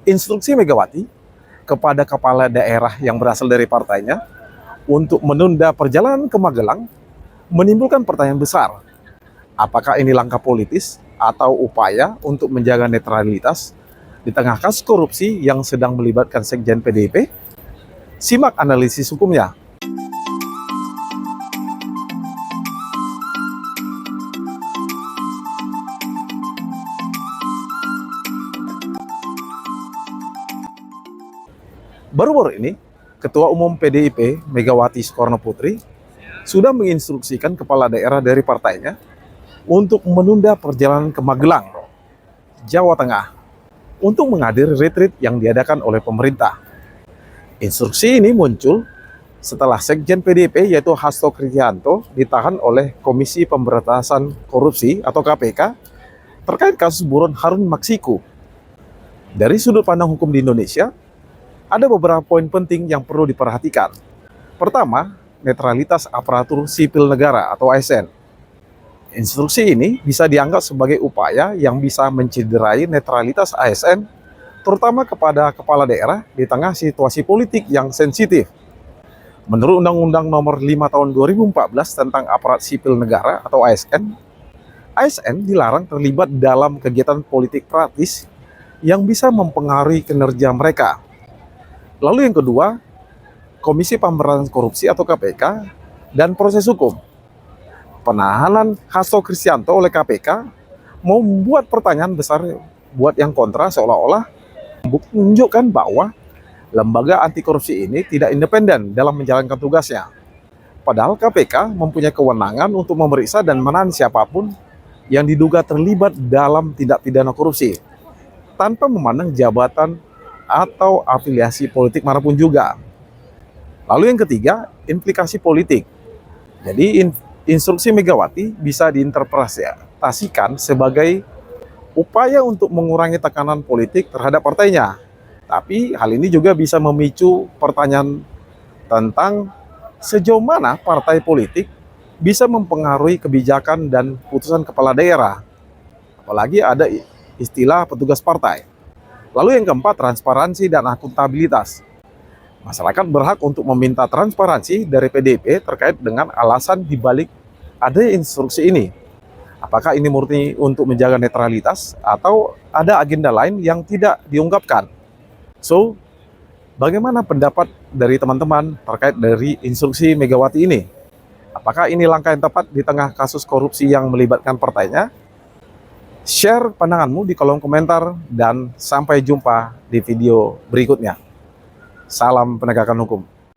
Instruksi Megawati kepada kepala daerah yang berasal dari partainya untuk menunda perjalanan ke Magelang menimbulkan pertanyaan besar. Apakah ini langkah politis atau upaya untuk menjaga netralitas di tengah kasus korupsi yang sedang melibatkan Sekjen PDIP? Simak analisis hukumnya. Baru-baru ini, Ketua Umum PDIP Megawati Soekarnoputri sudah menginstruksikan kepala daerah dari partainya untuk menunda perjalanan ke Magelang, Jawa Tengah, untuk menghadiri retreat yang diadakan oleh pemerintah. Instruksi ini muncul setelah Sekjen PDIP yaitu Hasto Kristianto ditahan oleh Komisi Pemberantasan Korupsi atau KPK terkait kasus buron Harun Masiku. Dari sudut pandang hukum di Indonesia, ada beberapa poin penting yang perlu diperhatikan. Pertama, netralitas aparatur sipil negara atau ASN. Instruksi ini bisa dianggap sebagai upaya yang bisa mencederai netralitas ASN, terutama kepada kepala daerah di tengah situasi politik yang sensitif. Menurut Undang-Undang Nomor 5 Tahun 2014 tentang Aparat Sipil Negara atau ASN, ASN dilarang terlibat dalam kegiatan politik praktis yang bisa mempengaruhi kinerja mereka. Lalu yang kedua, Komisi Pemberantasan Korupsi atau KPK dan proses hukum. Penahanan Hasto Kristianto oleh KPK membuat pertanyaan besar buat yang kontra, seolah-olah menunjukkan bahwa lembaga anti korupsi ini tidak independen dalam menjalankan tugasnya. Padahal KPK mempunyai kewenangan untuk memeriksa dan menahan siapapun yang diduga terlibat dalam tindak pidana korupsi, tanpa memandang jabatan atau afiliasi politik manapun juga. Lalu yang ketiga, implikasi politik. Jadi instruksi Megawati bisa diinterpretasikan sebagai upaya untuk mengurangi tekanan politik terhadap partainya. Tapi hal ini juga bisa memicu pertanyaan tentang sejauh mana partai politik bisa mempengaruhi kebijakan dan putusan kepala daerah. Apalagi ada istilah petugas partai. Lalu yang keempat, transparansi dan akuntabilitas. Masyarakat berhak untuk meminta transparansi dari PDIP terkait dengan alasan dibalik adanya instruksi ini. Apakah ini murni untuk menjaga netralitas atau ada agenda lain yang tidak diungkapkan? So, bagaimana pendapat dari teman-teman terkait dari instruksi Megawati ini? Apakah ini langkah yang tepat di tengah kasus korupsi yang melibatkan partainya? Share pandanganmu di kolom komentar dan sampai jumpa di video berikutnya. Salam penegakan hukum.